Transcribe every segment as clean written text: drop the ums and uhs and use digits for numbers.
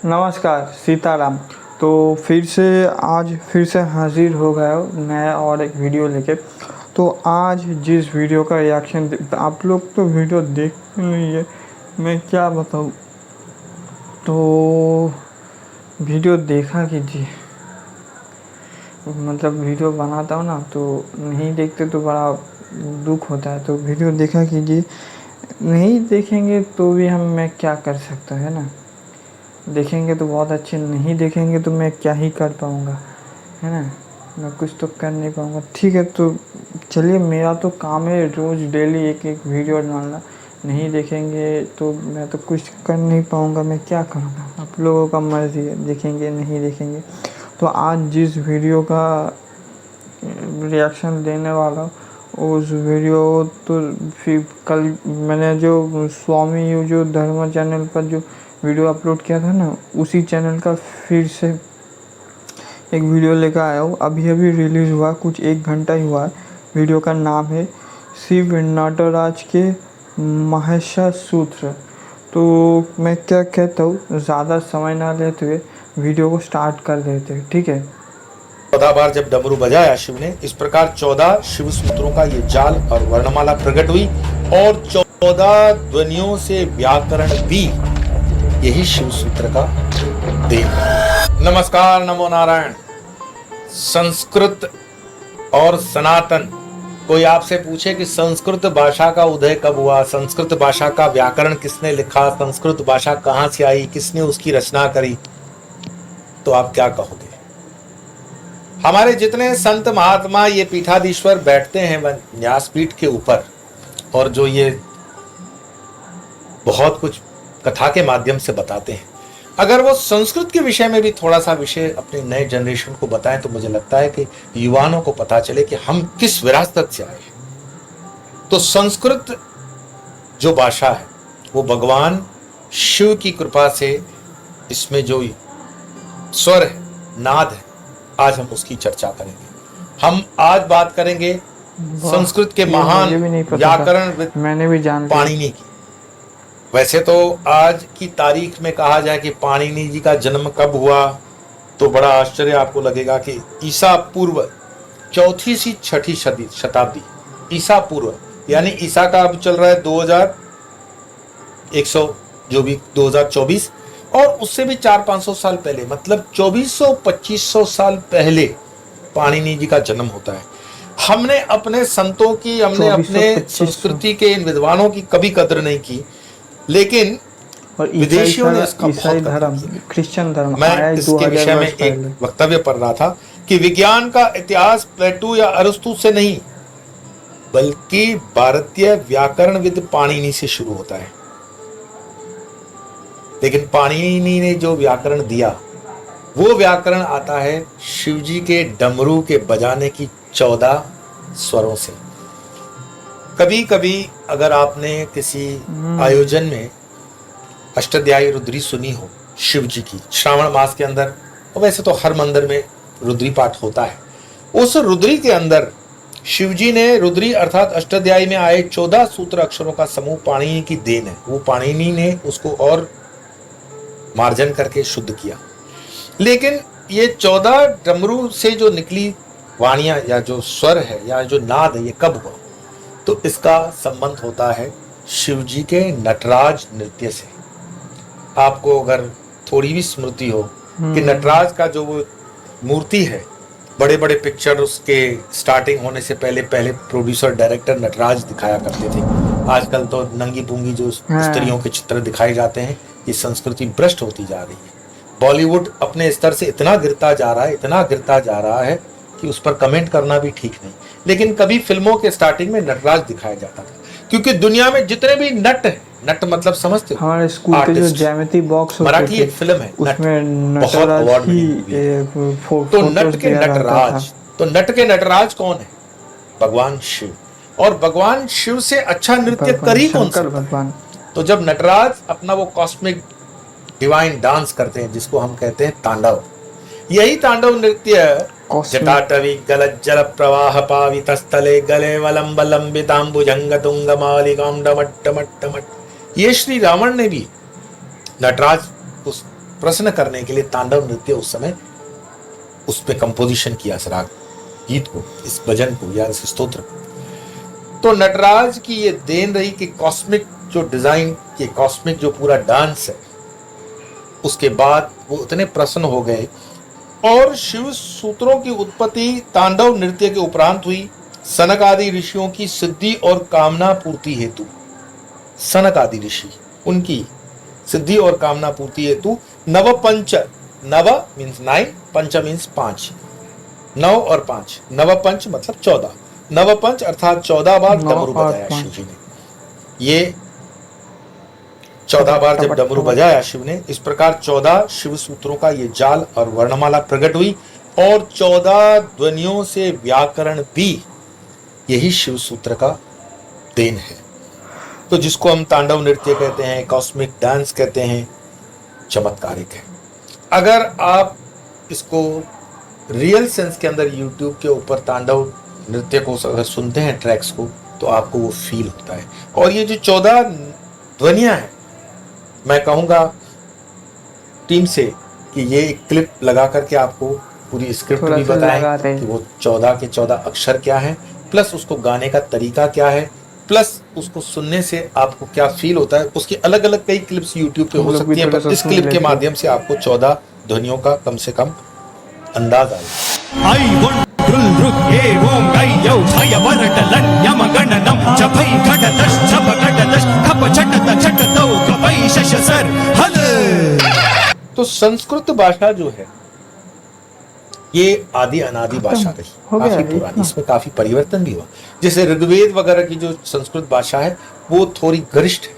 नमस्कार सीताराम। तो फिर से हाजिर हो गया हूँ नया और एक वीडियो लेके। तो आज जिस वीडियो का रिएक्शन आप लोग तो वीडियो देख नहीं है, मैं क्या बताऊँ। तो वीडियो देखा कीजिए, मतलब वीडियो बनाता हूँ ना तो नहीं देखते तो बड़ा दुख होता है। तो वीडियो देखा कीजिए, नहीं देखेंगे तो भी मैं क्या कर सकता है ना। देखेंगे तो बहुत अच्छे, नहीं देखेंगे तो मैं क्या ही कर पाऊँगा, है ना। मैं कुछ तो कर नहीं पाऊँगा। ठीक है, तो चलिए, मेरा तो काम है रोज़ डेली एक एक वीडियो डालना। नहीं देखेंगे तो मैं तो कुछ कर नहीं पाऊँगा, मैं क्या करूँगा। आप लोगों का मर्ज़ी है, देखेंगे नहीं देखेंगे। तो आज जिस वीडियो का रिएक्शन देने वाला हूँ, उस वीडियो तो फिर कल मैंने जो स्वामी जो धर्म चैनल पर जो वीडियो अपलोड किया था ना, उसी चैनल का फिर से एक वीडियो लेकर आया हूँ। अभी अभी रिलीज़ हुआ, कुछ 1 घंटा ही हुआ है। वीडियो का नाम है शिव नटराज के महेश्वर सूत्र। तो मैं क्या कहता हूँ, ज़्यादा समय ना लेते हुए वीडियो को स्टार्ट कर देते हैं, ठीक है। 14 बार जब डमरू बजाया शिव ने, इस प्रकार 14 शिव सूत्रों का ये जाल और वर्णमाला प्रकट हुई और 14 ध्वनियों से व्याकरण भी यही शिव सूत्र का देन। नमस्कार, नमो नारायण। संस्कृत और सनातन। कोई आपसे पूछे कि संस्कृत भाषा का उदय कब हुआ, संस्कृत भाषा का व्याकरण किसने लिखा, संस्कृत भाषा कहां से आई, किसने उसकी रचना करी, तो आप क्या कहोगे? हमारे जितने संत महात्मा ये पीठाधीश्वर बैठते हैं व्यासपीठ के ऊपर, और जो ये बहुत कुछ कथा के माध्यम से बताते हैं, अगर वो संस्कृत के विषय में भी थोड़ा सा विषय अपने नए जनरेशन को बताएं तो मुझे लगता है कि युवाओं को पता चले कि हम किस विरासत से आए हैं। तो संस्कृत जो भाषा है वो भगवान शिव की कृपा से, इसमें जो स्वर है, नाद है, आज हम उसकी चर्चा करेंगे। हम आज बात करेंगे संस्कृत के महान व्याकरण मैंने भी जान पाणिनि की। वैसे तो आज की तारीख में कहा जाए कि पाणिनि जी का जन्म कब हुआ, तो बड़ा आश्चर्य आपको लगेगा कि ईसा पूर्व 4वीं से 6वीं शताब्दी, ईसा पूर्व, यानी ईसा का अब चल रहा है 2100 जो भी 2024, और उससे भी 400-500 साल पहले, मतलब 2400-2500 साल पहले पाणिनि जी का जन्म होता है। हमने अपने संतों की, हमने अपने संस्कृति के इन विद्वानों की कभी कदर नहीं की, लेकिन विदेशियों ने इसका बहुत धर्म, क्रिश्चियन धर्म, मैं इसके विषय में एक वक्तव्य पढ़ रहा था कि विज्ञान का इतिहास प्लेटो या अरस्तु से नहीं, बल्कि भारतीय व्याकरणविद पाणिनि से शुरू होता है। लेकिन पाणिनि ने जो व्याकरण दिया, वो व्याकरण आता है शिवजी के डमरू के बजाने की 14 स्वरों से। कभी कभी अगर आपने किसी आयोजन में अष्टध्यायी रुद्री सुनी हो शिवजी की, श्रावण मास के अंदर, और वैसे तो हर मंदिर में रुद्री पाठ होता है, उस रुद्री के अंदर शिवजी ने रुद्री अर्थात अष्टध्यायी में आए 14 सूत्र अक्षरों का समूह पाणिनि की देन है। वो पाणिनि ने उसको और मार्जन करके शुद्ध किया। लेकिन ये 14 डमरू से जो निकली वाणियां या जो स्वर है या जो नाद है, ये कब हुआ? तो इसका संबंध होता है शिवजी के नटराज नृत्य से। आपको अगर थोड़ी भी स्मृति हो कि नटराज का जो वो मूर्ति है, बड़े बड़े पिक्चर उसके स्टार्टिंग होने से पहले प्रोड्यूसर डायरेक्टर नटराज दिखाया करते थे। आजकल तो नंगी पुंगी जो स्त्रियों के चित्र दिखाए जाते हैं। ये संस्कृति भ्रष्ट होती जा रही है। बॉलीवुड अपने स्तर से इतना गिरता जा रहा है कि उस पर कमेंट करना भी ठीक नहीं। लेकिन कभी फिल्मों के स्टार्टिंग में नटराज दिखाया जाता था, क्योंकि दुनिया में जितने भी नट है, नट मतलब समझते हो, हमारे स्कूल के जो ज्यामिति बॉक्स मराठी एक फिल्म है, उसमें बहुत अवार्ड मिली। तो नट के नटराज, तो नट के नटराज कौन है? भगवान शिव। और भगवान शिव से अच्छा नृत्य करी कौन सा? तो जब नटराज अपना वो कॉस्मिक डिवाइन डांस करते हैं, जिसको हम कहते हैं तांडव, यही तांडव नृत्य जटाटवी गलज्जल प्रवाह पावितस्थले गले वलंब लंबितांबुजंग तुंग मालिकाम डमट डमट डमट, ये श्री रावण ने भी नटराज उस प्रश्न करने के लिए तांडव नृत्य उस समय उस पे कंपोजिशन किया, इस राग गीत को, इस भजन को या इस स्तोत्र को। तो नटराज की ये देन रही कि कॉस्मिक जो डिजाइन, ये कॉस्मिक जो पूरा डांस है, उसके बाद वो इतने प्रसन्न हो गए और शिव सूत्रों की उत्पत्ति तांडव नृत्य के उपरांत हुई। सनक आदि ऋषियों की सिद्धि और कामना पूर्ति हेतु, सनक आदि ऋषि उनकी सिद्धि और कामना पूर्ति हेतु नवपंच, नव मीन्स 9, पंच मीन्स 5, 9 और 5, नवपंच मतलब 14, नवपंच अर्थात 14 बार डमरू बजाया शिव जी ने। ये 14 बार जब डमरू बजाया शिव ने, इस प्रकार 14 शिव सूत्रों का ये जाल और वर्णमाला प्रकट हुई और 14 ध्वनियों से व्याकरण भी यही शिव सूत्र का देन है। तो जिसको हम तांडव नृत्य कहते हैं, कॉस्मिक डांस कहते हैं, चमत्कारिक है। अगर आप इसको रियल सेंस के अंदर यूट्यूब के ऊपर तांडव नृत्य को अगर सुनते हैं, ट्रैक्स को, तो आपको वो फील होता है। और ये जो 14 ध्वनियां हैं, मैं कहूंगा टीम से कि ये एक क्लिप लगा करके आपको पूरी स्क्रिप्ट भी बताएं कि वो 14 के 14 अक्षर क्या है, प्लस उसको गाने का तरीका क्या है, प्लस उसको सुनने से आपको क्या फील होता है। उसकी अलग अलग कई क्लिप्स यूट्यूब पे हो सकती हैं, पर इस क्लिप के माध्यम से आपको 14 ध्वनियों का कम से कम अंदाज आएगा। तो संस्कृत भाषा जो है ये आदि अनादि भाषा रही, काफी पुरानी, इसमें काफी परिवर्तन भी हुआ। जैसे ऋग्वेद वगैरह की जो संस्कृत भाषा है वो थोड़ी गरिष्ठ है,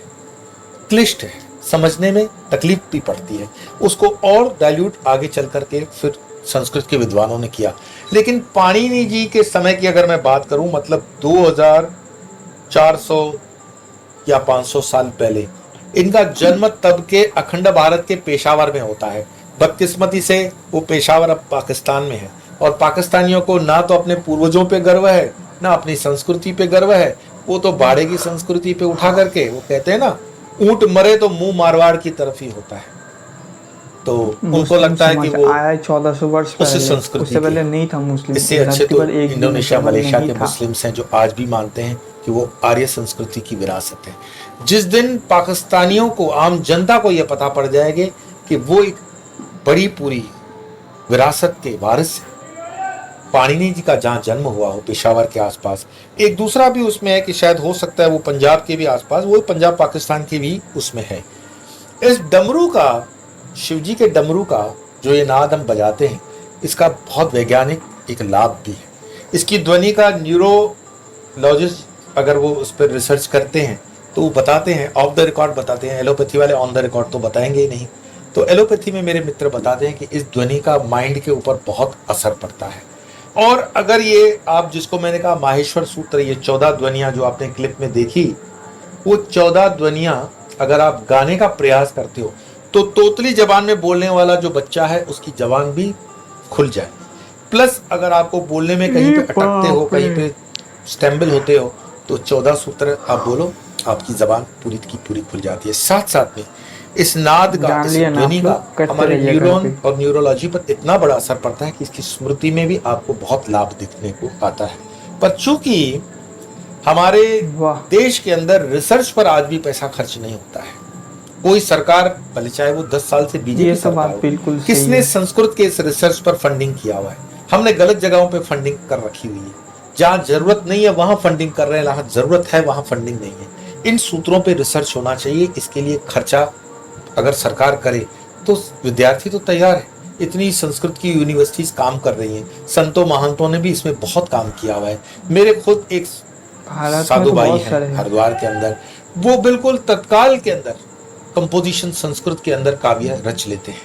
क्लिष्ट है, समझने में तकलीफ भी पड़ती है। उसको और डाइल्यूट आगे चल करके फिर संस्कृत के विद्वानों ने किया। लेकिन पाणिनि जी के समय की अगर मैं बात करूं, मतलब 2400 या 500 साल पहले, इनका जन्म तब के अखंड भारत के पेशावर में होता है। बदकिस्मती से वो पेशावर अब पाकिस्तान में है और पाकिस्तानियों को ना तो अपने पूर्वजों पे गर्व है, ना अपनी संस्कृति पे गर्व है। वो तो बाड़े की संस्कृति पे उठा करके, वो कहते हैं ना, ऊंट मरे तो मुंह मारवाड़ की तरफ ही होता है। तो उनको लगता है कि वो आया 1400 वर्ष पहले, उससे पहले नहीं था मुस्लिम। इससे अच्छे तो इंडोनेशिया मलेशिया के मुस्लिम्स हैं जो आज भी मानते हैं कि वो आर्य संस्कृति की विरासत है। जिस दिन पाकिस्तानियों को, आम जनता को यह पता पड़ जाएगा कि वो एक बड़ी पूरी विरासत के वारिस है, पाणिनि जी का जहाँ जन्म हुआ हो पेशावर के आसपास, एक दूसरा भी उसमें है कि शायद हो सकता है वो पंजाब के भी आसपास, वो पंजाब पाकिस्तान के भी उसमें है। इस डमरू का, शिवजी के डमरू का जो ये नाद हम बजाते हैं, इसका बहुत वैज्ञानिक एक लाभ भी है। इसकी ध्वनि का न्यूरोलॉजिस्ट अगर वो उस पर रिसर्च करते हैं तो वो बताते हैं, ऑफ द रिकॉर्ड बताते हैं। एलोपैथी वाले ऑन द रिकॉर्ड तो बताएंगे ही नहीं। तो एलोपैथी में मेरे मित्र बताते हैं कि इस ध्वनि का माइंड के ऊपर बहुत असर पड़ता है। और अगर ये आप, जिसको मैंने कहा माहेश्वर सूत्र, ये 14 ध्वनियाँ जो आपने क्लिप में देखी, वो 14 ध्वनियाँ अगर आप गाने का प्रयास करते हो तो तोतली जबान में बोलने वाला जो बच्चा है उसकी जबान भी खुल जाए। प्लस अगर आपको बोलने में कहीं पे अटकते हो, कहीं पे स्टैम्बल होते हो, तो 14 सूत्र आप बोलो, आपकी जबान पूरी की पूरी खुल जाती है। साथ साथ में इस नाद का, इस ध्वनि का हमारे न्यूरॉन और न्यूरोलॉजी पर इतना बड़ा असर पड़ता है कि इसकी स्मृति में भी आपको बहुत लाभ दिखने को आता है। पर चूंकि हमारे देश के अंदर रिसर्च पर आज भी पैसा खर्च नहीं होता है, कोई सरकार, भले चाहे वो 10 साल से बीजेपी सरकार हो, किसने संस्कृत के इस रिसर्च पर फंडिंग किया हुआ है? हमने गलत जगहों पे फंडिंग कर रखी हुई है। जहाँ जरूरत नहीं है वहां फंडिंग कर रहे हैं, जहाँ जरूरत है वहां फंडिंग नहीं है। इन सूत्रों पे रिसर्च होना चाहिए। इसके लिए खर्चा अगर सरकार करे तो विद्यार्थी तो तैयार है। इतनी संस्कृत की यूनिवर्सिटीज काम कर रही हैं, संतों महंतों ने भी इसमें बहुत काम किया हुआ है। मेरे खुद एक साधु भाई है हरिद्वार के अंदर, वो बिल्कुल तत्काल के अंदर कंपोजिशन संस्कृत के अंदर काव्य रच लेते हैं।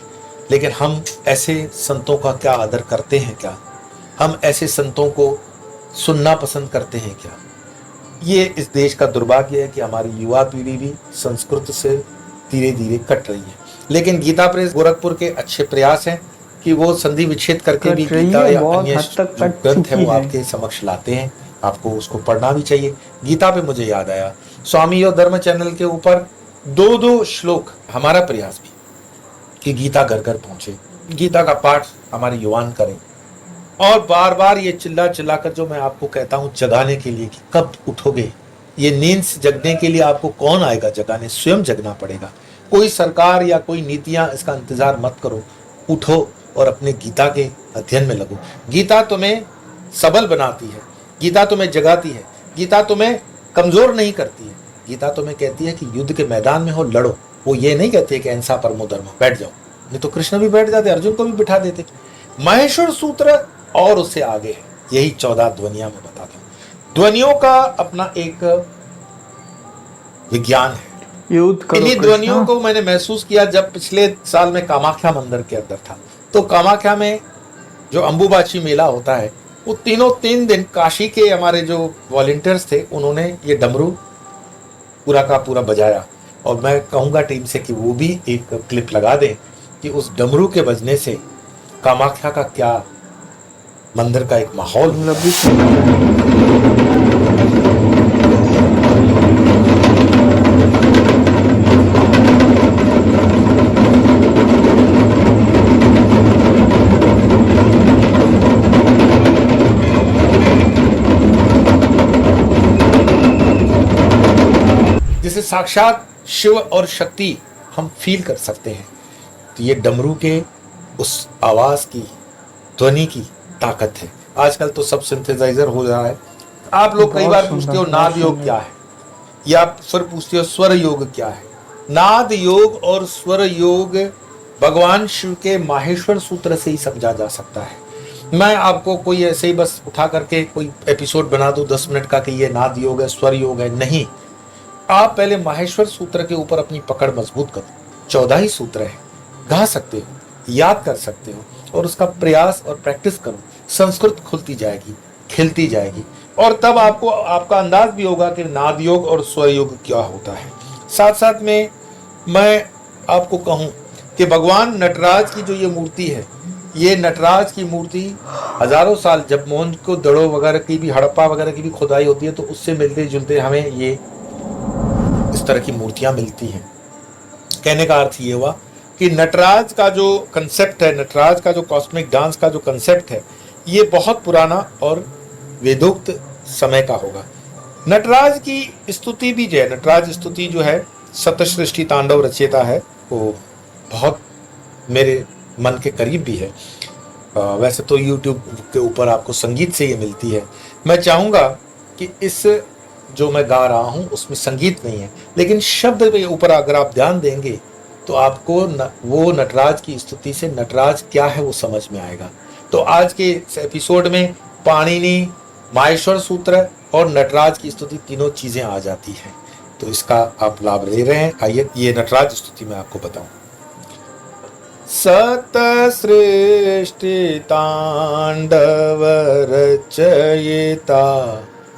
लेकिन हम ऐसे संतों का क्या आदर करते हैं? क्या हम ऐसे संतों को सुनना पसंद करते हैं? क्या ये इस देश का दुर्भाग्य है कि हमारी युवा पीढ़ी भी संस्कृत से धीरे धीरे कट रही है। लेकिन गीता प्रेस गोरखपुर के अच्छे प्रयास हैं कि वो संधि विच्छेद करके भी गीता या अन्य ग्रंथ है वो आपके समक्ष लाते हैं। आपको उसको पढ़ना भी चाहिए। गीता पे मुझे याद आया, स्वामी और धर्म चैनल के ऊपर 2-2 श्लोक, हमारा प्रयास भी कि गीता घर घर पहुंचे, गीता का पाठ हमारे युवान करें, और बार बार ये चिल्ला चिल्ला कर जो मैं आपको कहता हूं जगाने के लिए कि कब उठोगे, ये नींद से जगने के लिए आपको कौन आएगा जगाने, स्वयं जगना पड़ेगा। कोई सरकार या कोई नीतियां इसका इंतजार मत करो, उठो और अपने गीता के अध्ययन में लगो। गीता तुम्हें सबल बनाती है, गीता तुम्हें जगाती है, गीता तुम्हें कमजोर नहीं करती है। गीता तुम्हें कहती है कि युद्ध के मैदान में हो, लड़ो। वो ये नहीं कहती है कि अहिंसा परमो धर्म, बैठ जाओ, नहीं तो कृष्ण भी बैठ जाते, अर्जुन को भी बिठा देते। महेश्वर सूत्र और उससे आगे है, यही 14 ध्वनियां मैं बताता हूं। ध्वनियों का अपना एक विज्ञान है। युद्ध करो इन्हीं कृष्णा। ध्वनियों को मैंने महसूस किया जब पिछले साल में कामाख्या मंदिर के अंदर था। तो कामाख्या में जो अंबुबाची मेला होता है, वो 3 दिन काशी के हमारे जो वॉलंटियर्स थे, उन्होंने ये डमरू पूरा का पूरा बजाया। और मैं कहूंगा टीम से कि वो भी एक क्लिप लगा दें कि उस डमरू के बजने से कामाख्या का क्या मंदिर का एक माहौल। मतलब भी जिसे साक्षात शिव और शक्ति हम फील कर सकते हैं। तो ये डमरू के उस आवाज की, ध्वनि की ताकत है। आजकल तो सब सिंथेसाइजर हो रहा है। आप लोग कई बार पूछते हो नाद योग क्या है, या फिर पूछते हो स्वर योग क्या है। नाद योग और स्वर योग भगवान शिव के माहेश्वर सूत्र से ही समझा जा सकता है। मैं आपको कोई ऐसे ही बस उठा करके कोई एपिसोड बना दूं 10 मिनट का कि ये नाद योग है, स्वर योग है, नहीं। आप पहले माहेश्वर सूत्र के ऊपर अपनी पकड़ मजबूत करो। 14 ही सूत्र है, गा सकते हो, याद कर सकते हो, और उसका प्रयास और प्रैक्टिस करो। संस्कृत खुलती जाएगी, खिलती जाएगी, और तब आपको आपका अंदाज भी होगा कि नाद योग और स्वर योग क्या होता है। साथ साथ में मैं आपको कहूं कि भगवान नटराज की जो ये मूर्ति है, ये नटराज की मूर्ति हजारों साल, जब मोहन को दड़ो वगैरह की भी, हड़प्पा वगैरह की भी खुदाई होती है, तो उससे मिलते जुलते हमें ये इस तरह की मूर्तियां मिलती हैं। कहने का अर्थ ये हुआ कि नटराज का जो कंसेप्ट है, नटराज का जो कॉस्मिक डांस का जो कंसेप्ट है, ये बहुत पुराना और वेदोक्त समय का होगा। नटराज की स्तुति भी जो है, नटराज स्तुति जो है, सप्तसृष्टि तांडव रचयिता है, वो बहुत मेरे मन के करीब भी है। वैसे तो YouTube के ऊपर आपको संगीत से ये मिलती है। मैं चाहूँगा कि इस जो मैं गा रहा हूँ उसमें संगीत नहीं है, लेकिन शब्द के ऊपर अगर आप ध्यान देंगे तो आपको वो नटराज की स्तुति से नटराज क्या है वो समझ में आएगा। तो आज के एपिसोड में पाणिनि, माहेश्वर सूत्र और नटराज की स्तुति, तीनों चीजें आ जाती हैं। तो इसका आप लाभ ले रहे हैं। आइए ये नटराज स्तुति मैं आपको बताऊं। सत सृष्टि तांडव रचयिता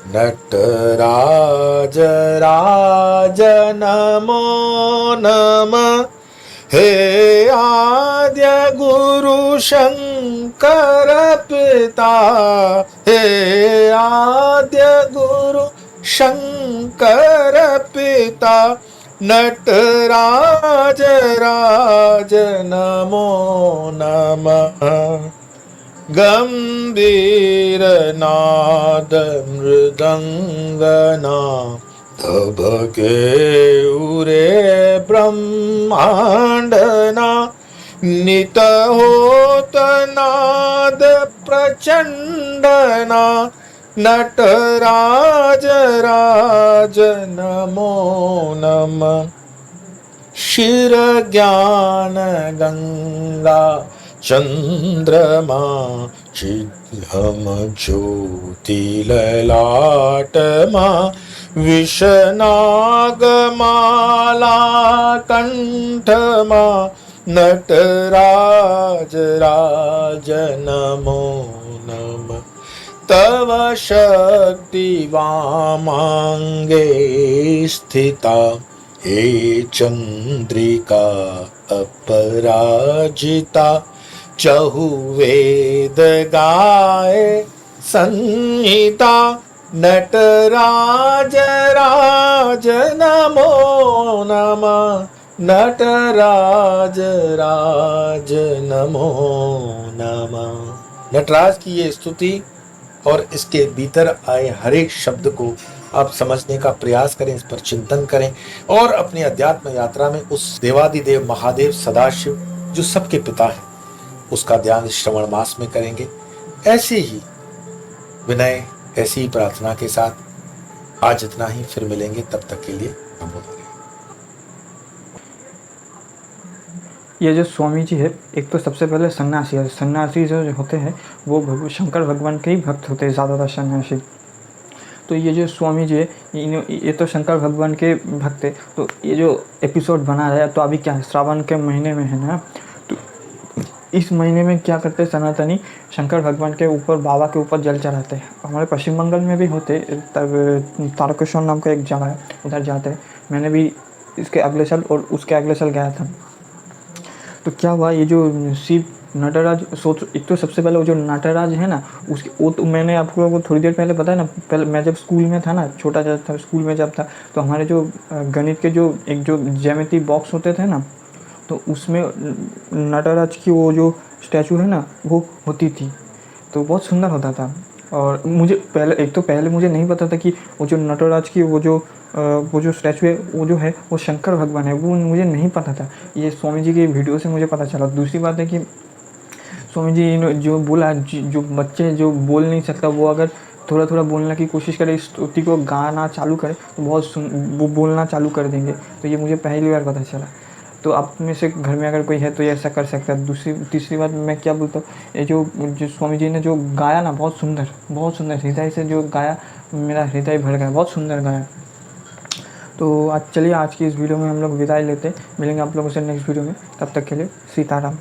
नटराज राज नमो नमः। हे आद्य गुरु शंकर पिता, हे आद्य गुरु शंकर पिता, नटराज राज नमो नमः। गंभीर नाद मृदंगना, धबके उरे ब्रह्मांडना, नित होत नाद प्रचंडना, नटराज राज नमो नमः। शिर ज्ञान गंगा चंद्रमा, चिह्म ज्योति ललाटमा, विषनाग माला कंठमा, नटराज राज नमो नमः। तव शक्ति वामांगे स्थिता, हे चंद्रिका अपराजिता, चहुवेद गाए संहिता, नटराज राज नमो नमः। नटराज राज नमो नमः। नटराज की ये स्तुति और इसके भीतर आए हर एक शब्द को आप समझने का प्रयास करें, इस पर चिंतन करें और अपनी अध्यात्म यात्रा में उस देवादिदेव महादेव सदाशिव जो सबके पिता है उसका ध्यान इस श्रवण मास में करेंगे। ऐसे ही विनय, ऐसी ही प्रार्थना के साथ आज इतना ही, फिर मिलेंगे, तब तक के लिए नमो। ये जो स्वामी जी है, एक तो सबसे पहले सन्यासी है। सन्यासी जो होते हैं वो शंकर भगवान के ही भक्त होते हैं ज़्यादातर सन्यासी। तो ये जो स्वामी जी है ये तो शंकर भगवान के भक्त है। तो ये जो एपिसोड बना रहा है, तो अभी क्या है, श्रावण के महीने में है ना, तो इस महीने में क्या करते हैं सनातनी, शंकर भगवान के ऊपर, बाबा के ऊपर जल चढ़ाते हैं। हमारे पश्चिम बंगाल में भी होते, तब तारकेश्वर नाम का एक जगह है, उधर जाते हैं। मैंने भी इसके अगले साल और उसके अगले साल गया था। तो क्या हुआ, ये जो शिव नटराज, सोच, एक तो सबसे पहले वो जो नटराज है ना, उसके वो तो मैंने आपको वो थोड़ी देर पहले बताया ना, पहले मैं जब स्कूल में था ना, छोटा जब था, स्कूल में जब था, तो हमारे जो गणित के जो एक जो ज्यामिति बॉक्स होते थे ना, तो उसमें नटराज की वो जो स्टैचू है ना वो होती थी। तो बहुत सुंदर होता था। और मुझे पहले मुझे नहीं पता था कि वो जो नटराज की वो जो स्टैचू है वो जो है वो शंकर भगवान है, वो मुझे नहीं पता था। ये स्वामी जी की वीडियो से मुझे पता चला। दूसरी बात है कि स्वामी जी ने जो बोला, जो बच्चे जो बोल नहीं सकता वो अगर थोड़ा थोड़ा बोलने की कोशिश करे, इस स्तुति को गाना चालू करे, तो वो बोलना चालू कर देंगे। तो ये मुझे पहली बार पता चला। तो आप में से घर में अगर कोई है तो ये ऐसा कर सकता है। तीसरी बात मैं क्या बोलता हूँ, ये जो स्वामी जी ने जो गाया ना, बहुत सुंदर हृदय से जो गाया, मेरा हृदय भर गया, बहुत सुंदर गाया। तो आज चलिए, आज की इस वीडियो में हम लोग विदाई लेते हैं। मिलेंगे आप लोगों से नेक्स्ट वीडियो में, तब तक के लिए सीताराम।